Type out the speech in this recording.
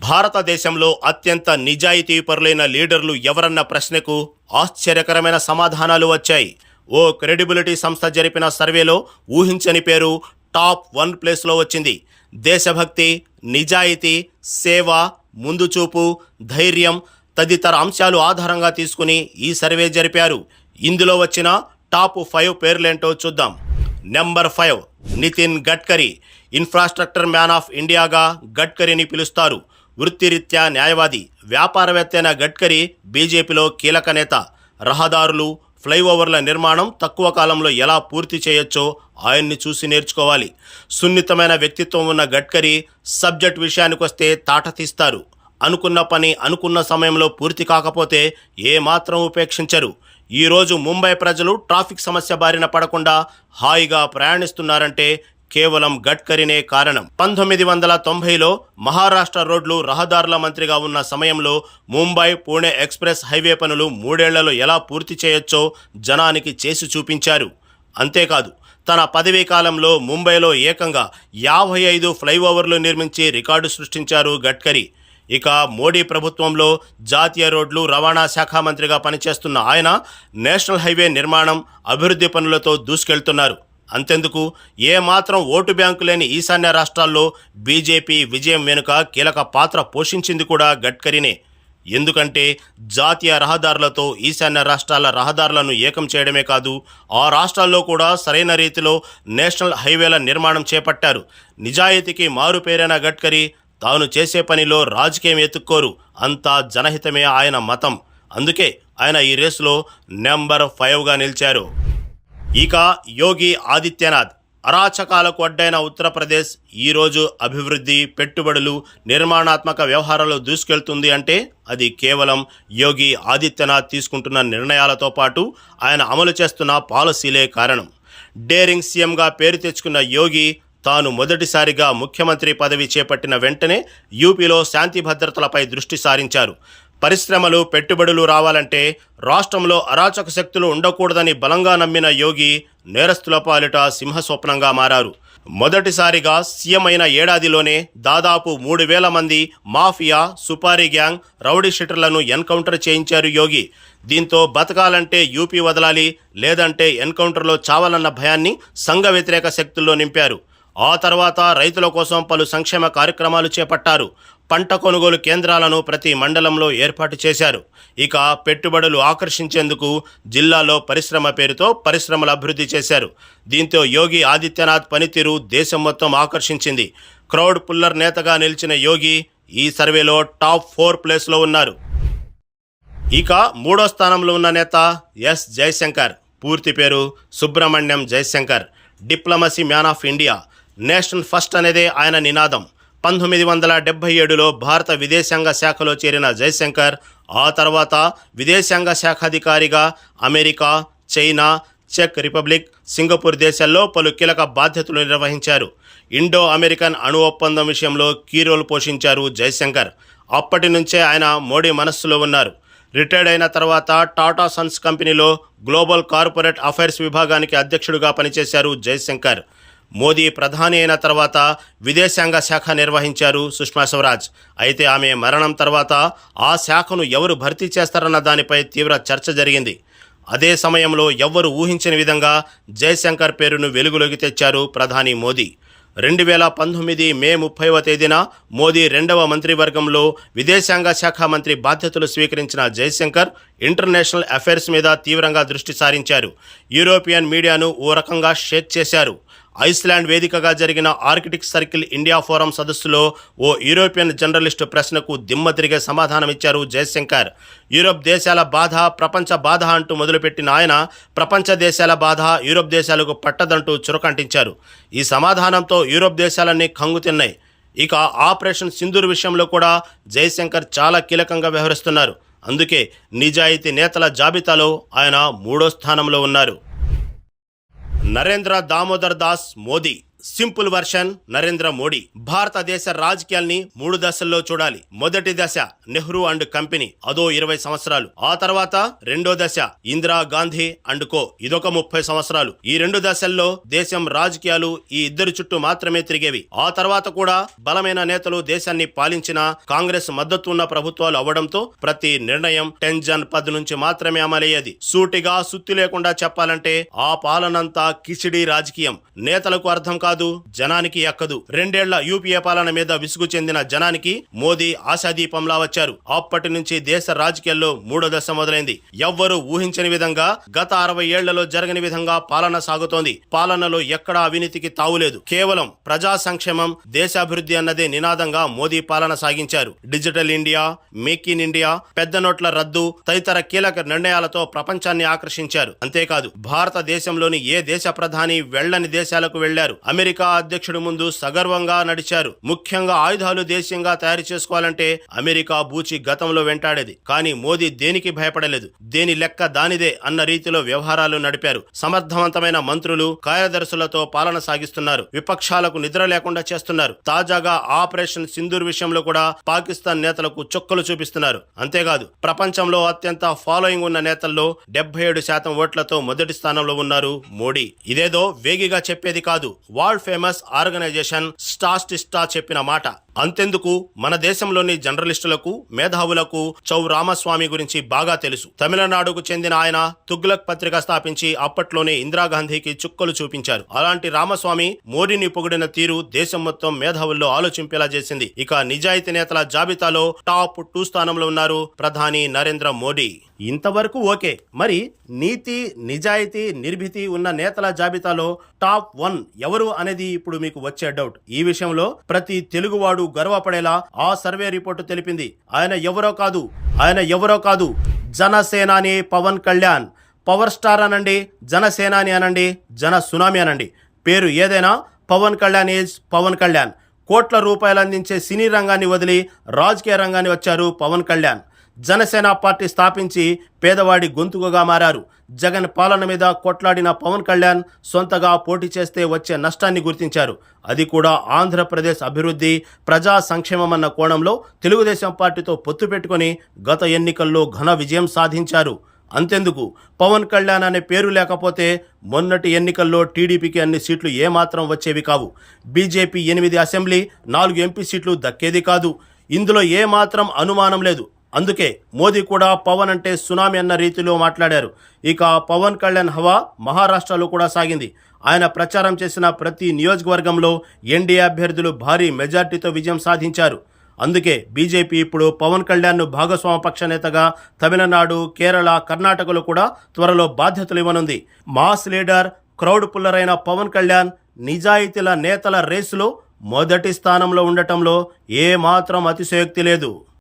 భారతదేశంలో అత్యంత నిజాయితీపరులైన లీడర్లు ఎవరన్న ప్రశ్నకు ఆశ్చర్యకరమైన సమాధానాలు వచ్చాయి. ఓ క్రెడిబిలిటీ సంస్థ జరిపిన సర్వేలో ఊహించని పేరు టాప్ 1 ప్లేస్లో వచ్చింది. దేశభక్తి, నిజాయితీ, సేవ, ముందుచూపు, ధైర్యం తదితర అంశాలు ఆధారంగా తీసుకుని ఈ సర్వే జరిపారు. ఇందులో వచ్చిన టాప్ 5 పేర్లేంటో చూద్దాం. Number 5 Nitin Gadkari. Infrastructure man of ఇండియాగా గడ్కరీని పిలుస్తారు. వృత్తిరీత్యా న్యాయవాది, వ్యాపారవేత్త అయిన గడ్కరీ బీజేపీలో కీలక నేత. రహదారులు, ఫ్లైఓవర్ల నిర్మాణం తక్కువ కాలంలో ఎలా పూర్తి చేయొచ్చో ఆయన్ని చూసి నేర్చుకోవాలి. సున్నితమైన వ్యక్తిత్వం ఉన్న గడ్కరీ సబ్జెక్ట్ విషయానికొస్తే తాట తీస్తారు. అనుకున్న పని అనుకున్న సమయంలో పూర్తి కాకపోతే ఏమాత్రం ఉపేక్షించరు. ఈరోజు ముంబై ప్రజలు ట్రాఫిక్ సమస్య బారిన పడకుండా హాయిగా ప్రయాణిస్తున్నారంటే కేవలం గడ్కరీనే కారణం. 1990లో మహారాష్ట్ర రోడ్లు రహదారుల మంత్రిగా ఉన్న సమయంలో ముంబై పుణె ఎక్స్ప్రెస్ హైవే పనులు 3 ఏళ్లలో ఎలా పూర్తి చేయొచ్చో జనానికి చేసి చూపించారు. అంతేకాదు, తన పదవీ కాలంలో ముంబైలో ఏకంగా 55 ఫ్లైఓవర్లు నిర్మించి రికార్డు సృష్టించారు గడ్కరీ. ఇక మోడీ ప్రభుత్వంలో జాతీయ రోడ్లు రవాణా శాఖ మంత్రిగా పనిచేస్తున్న ఆయన నేషనల్ హైవే నిర్మాణం, అభివృద్ధి పనులతో దూసుకెళ్తున్నారు. అంతెందుకు, ఏమాత్రం ఓటు బ్యాంకు లేని ఈశాన్య రాష్ట్రాల్లో బీజేపీ విజయం వెనుక కీలక పాత్ర పోషించింది కూడా గడ్కరీనే. ఎందుకంటే జాతీయ రహదారులతో ఈశాన్య రాష్ట్రాల రహదారులను ఏకం చేయడమే కాదు, ఆ రాష్ట్రాల్లో కూడా సరైన రీతిలో నేషనల్ హైవేల నిర్మాణం చేపట్టారు. నిజాయితీకి మారుపేరైన గడ్కరీ తాను చేసే పనిలో రాజకీయం ఎత్తుక్కోరు. అంతా జనహితమే ఆయన మతం. అందుకే ఆయన ఈ రేసులో నెంబర్ 5గా నిలిచారు. ఇక యోగి ఆదిత్యనాథ్. అరాచకాలకు అడ్డైన ఉత్తరప్రదేశ్ ఈరోజు అభివృద్ధి, పెట్టుబడులు, నిర్మాణాత్మక వ్యవహారాలు దూసుకెళ్తుంది అంటే అది కేవలం యోగి ఆదిత్యనాథ్ తీసుకుంటున్న నిర్ణయాలతో పాటు ఆయన అమలు చేస్తున్న పాలసీలే కారణం. డేరింగ్ సీఎంగా పేరు తెచ్చుకున్న యోగి తాను మొదటిసారిగా ముఖ్యమంత్రి పదవి చేపట్టిన వెంటనే యూపీలో శాంతి భద్రతలపై దృష్టి సారించారు. పరిశ్రమలు, పెట్టుబడులు రావాలంటే రాష్ట్రంలో అరాచక శక్తులు ఉండకూడదని బలంగా నమ్మిన యోగి నేరస్తుల పాలిట సింహస్వప్నంగా మారారు. మొదటిసారిగా సీఎం అయిన ఏడాదిలోనే దాదాపు 3,000 మంది మాఫియా, సుపారీ గ్యాంగ్, రౌడీ షీటర్లను ఎన్కౌంటర్ చేయించారు యోగి. దీంతో బతకాలంటే యూపీ వదలాలి, లేదంటే ఎన్కౌంటర్లో చావాలన్న భయాన్ని సంఘ వ్యతిరేక శక్తుల్లో నింపారు. ఆ తర్వాత రైతుల కోసం పలు సంక్షేమ కార్యక్రమాలు చేపట్టారు. పంట కొనుగోలు కేంద్రాలను ప్రతి మండలంలో ఏర్పాటు చేశారు. ఇక పెట్టుబడులు ఆకర్షించేందుకు జిల్లాలో పరిశ్రమ పేరుతో పరిశ్రమలు అభివృద్ధి చేశారు. దీంతో యోగి ఆదిత్యనాథ్ పనితీరు దేశం మొత్తం ఆకర్షించింది. క్రౌడ్ పుల్లర్ నేతగా నిలిచిన యోగి ఈ సర్వేలో టాప్ 4 ప్లేస్లో ఉన్నారు. ఇక 3వ స్థానంలో ఉన్న నేత ఎస్ జయశంకర్. పూర్తి పేరు Subrahmanyam Jaishankar. Diplomacy man of India. Nation first అనేదే ఆయన నినాదం. 1977లో భారత విదేశాంగ శాఖలో చేరిన జయశంకర్ ఆ తర్వాత విదేశాంగ శాఖాధికారిగా అమెరికా, చైనా, చెక్ రిపబ్లిక్, సింగపూర్ దేశాల్లో పలు కీలక బాధ్యతలు నిర్వహించారు. ఇండో అమెరికన్ అణు ఒప్పందం విషయంలో కీ రోల్ పోషించారు జయశంకర్. అప్పటి నుంచే ఆయన మోడీ మనస్సులో ఉన్నారు. రిటైర్డ్ అయిన తర్వాత టాటా సన్స్ కంపెనీలో గ్లోబల్ కార్పొరేట్ అఫైర్స్ విభాగానికి అధ్యక్షుడిగా పనిచేశారు జయశంకర్. మోదీ ప్రధాని అయిన తర్వాత విదేశాంగ శాఖ నిర్వహించారు సుష్మా స్వరాజ్. అయితే ఆమె మరణం తర్వాత ఆ శాఖను ఎవరు భర్తీ చేస్తారన్న దానిపై తీవ్ర చర్చ జరిగింది. అదే సమయంలో ఎవ్వరు ఊహించని విధంగా జయశంకర్ పేరును వెలుగులోకి తెచ్చారు ప్రధాని మోదీ. 2019 మే 30వ తేదీన మోదీ 2వ మంత్రివర్గంలో విదేశాంగ శాఖ మంత్రి బాధ్యతలు స్వీకరించిన జయశంకర్ ఇంటర్నేషనల్ అఫైర్స్ మీద తీవ్రంగా దృష్టి సారించారు. యూరోపియన్ మీడియాను ఓ రకంగా షేక్ చేశారు. ఐస్లాండ్ వేదికగా జరిగిన ఆర్కిటిక్ సర్కిల్ ఇండియా ఫోరం సదస్సులో ఓ యూరోపియన్ జర్నలిస్టు ప్రశ్నకు దిమ్మ తిరిగే సమాధానమిచ్చారు జయశంకర్. యూరోప్ దేశాల బాధ ప్రపంచ బాధ అంటూ మొదలుపెట్టిన ఆయన ప్రపంచ దేశాల బాధ యూరోప్ దేశాలకు పట్టదంటూ చురకంటించారు. ఈ సమాధానంతో యూరోప్ దేశాలన్నీ కంగుతిన్నాయి. ఇక ఆపరేషన్ సింధూర్ విషయంలో కూడా జయశంకర్ చాలా కీలకంగా వ్యవహరిస్తున్నారు. అందుకే నిజాయితీ నేతల జాబితాలో ఆయన 3వ స్థానంలో ఉన్నారు. నరేంద్ర దామోదర్ దాస్ మోదీ. Simple version Narendra Modi. భారతదేశ రాజకీయాల్ని 3 దశల్లో చూడాలి. మొదటి దశ నెహ్రూ అండ్ కంపెనీ, అదో 20 సంవత్సరాలు. ఆ తర్వాత రెండో దశ ఇందిరా గాంధీ అండ్ కో, ఇదొక 30 సంవత్సరాలు. ఈ 2 దశల్లో దేశం రాజకీయాలు ఈ ఇద్దరు చుట్టూ మాత్రమే తిరిగేవి. ఆ తర్వాత కూడా బలమైన నేతలు దేశాన్ని పాలించిన కాంగ్రెస్ మద్దతు ఉన్న ప్రభుత్వాలు అవ్వడంతో ప్రతి నిర్ణయం టెన్షన్ పద్ నుంచి మాత్రమే అమలయ్యేది. సూటిగా సుత్తి లేకుండా చెప్పాలంటే ఆ పాలనంతా కిచిడి రాజకీయం. నేతలకు అర్థం కాదు, జనానికి ఎక్కదు. 2 ఏళ్ల యూపీఏ పాలన మీద విసుగు చెందిన జనానికి మోదీ ఆశాదీపంలా వచ్చారు. అప్పటి నుంచి దేశ రాజకీయాల్లో 3వ దశ మొదలైంది. ఎవ్వరూ ఊహించని విధంగా, గత 60 ఏళ్లలో జరగని విధంగా పాలన సాగుతోంది. పాలనలో ఎక్కడా అవినీతికి తావులేదు. కేవలం ప్రజా సంక్షేమం, దేశాభివృద్ధి అన్నదే నినాదంగా మోదీ పాలన సాగించారు. Digital India, make in India, పెద్ద నోట్ల రద్దు తదితర కీలక నిర్ణయాలతో ప్రపంచాన్ని ఆకర్షించారు. అంతేకాదు, భారతదేశంలోని ఏ దేశ ప్రధాని వెళ్లని దేశాలకు వెళ్లారు. అమెరికా అధ్యక్షుడి ముందు సగర్వంగా నడిచారు. ముఖ్యంగా ఆయుధాలు దేశీయంగా తయారు చేసుకోవాలంటే అమెరికా బూచి గతంలో వెంటాడేది. కానీ మోదీ దేనికి భయపడలేదు. దేని లెక్క దానిదే అన్న రీతిలో వ్యవహారాలు నడిపారు. సమర్థవంతమైన మంత్రులు, కార్యదర్శులతో పాలన సాగిస్తున్నారు. విపక్షాలకు నిద్ర లేకుండా చేస్తున్నారు. తాజాగా ఆపరేషన్ సింధూర్ విషయంలో కూడా పాకిస్తాన్ నేతలకు చుక్కలు చూపిస్తున్నారు. అంతేకాదు, ప్రపంచంలో అత్యంత ఫాలోయింగ్ ఉన్న నేతల్లో 77% ఓట్లతో మొదటి స్థానంలో ఉన్నారు మోడీ. ఇదేదో వేగిగా చెప్పేది కాదు, వరల్డ్ ఫేమస్ ఆర్గనైజేషన్ స్టాటిస్టా చెప్పిన మాట. అంతెందుకు, మన దేశంలోని జర్నలిస్టులకు, మేధావులకు చౌ రామస్వామి గురించి బాగా తెలుసు. తమిళనాడుకు చెందిన ఆయన తుగ్లక్ పత్రిక స్థాపించి అప్పట్లోనే ఇందిరాగాంధీకి చుక్కలు చూపించారు. అలాంటి రామస్వామి మోడీని పొగిడిన తీరు దేశం మొత్తం మేధావుల్లో ఆలోచింపేలా చేసింది. ఇక నిజాయితీ నేతల జాబితాలో టాప్ 2 స్థానంలో ఉన్నారు ప్రధాని నరేంద్ర మోడీ. ఇంతవరకు ఓకే, మరి నీతి, నిజాయితీ, నిర్భీతి ఉన్న నేతల జాబితాలో టాప్ 1 ఎవరు అనేది ఇప్పుడు మీకు వచ్చే డౌట్. ఈ విషయంలో ప్రతి తెలుగువాడు గర్వపడేలా ఆ సర్వే రిపోర్టు తెలిపింది. ఆయన ఎవరో కాదు, జనసేనాని పవన్ కళ్యాణ్. పవర్ స్టార్ అనండి, జనసేనాని అనండి, జన సునామీ అనండి, పేరు ఏదైనా పవన్ కళ్యాణ్ ఈజ్ పవన్ కళ్యాణ్. కోట్ల రూపాయలు అందించే సినీ రంగాన్ని వదిలి రాజకీయ రంగాన్ని వచ్చారు పవన్ కళ్యాణ్. జనసేన పార్టీ స్థాపించి పేదవాడి గొంతుకగా మారారు. జగన్ పాలన మీద కొట్లాడిన పవన్ కళ్యాణ్ సొంతగా పోటీ చేస్తే వచ్చే నష్టాన్ని గుర్తించారు. అది కూడా ఆంధ్రప్రదేశ్ అభివృద్ధి, ప్రజా సంక్షేమం అన్న కోణంలో తెలుగుదేశం పార్టీతో పొత్తు పెట్టుకుని గత ఎన్నికల్లో ఘన విజయం సాధించారు. అంతెందుకు, పవన్ కళ్యాణ్ అనే పేరు లేకపోతే మొన్నటి ఎన్నికల్లో టీడీపీకి అన్ని సీట్లు ఏమాత్రం వచ్చేవి కావు. బీజేపీ 8 అసెంబ్లీ, 4 ఎంపీ సీట్లు దక్కేది కాదు. ఇందులో ఏమాత్రం అనుమానం లేదు. అందుకే మోదీ కూడా పవన్ అంటే సునామీ అన్న రీతిలో మాట్లాడారు. ఇక పవన్ కళ్యాణ్ హవా మహారాష్ట్రలో కూడా సాగింది. ఆయన ప్రచారం చేసిన ప్రతి నియోజకవర్గంలో ఎన్డీఏ అభ్యర్థులు భారీ మెజార్టీతో విజయం సాధించారు. అందుకే బీజేపీ ఇప్పుడు పవన్ కళ్యాణ్ను భాగస్వామపక్ష నేతగా తమిళనాడు, కేరళ, కర్ణాటకలో కూడా త్వరలో బాధ్యతలు ఇవ్వనుంది. మాస్ లీడర్, క్రౌడ్ పుల్లర్ అయిన పవన్ కళ్యాణ్ నిజాయితీల నేతల రేసులో మొదటి స్థానంలో ఉండటంలో ఏమాత్రం అతిశయోక్తి లేదు.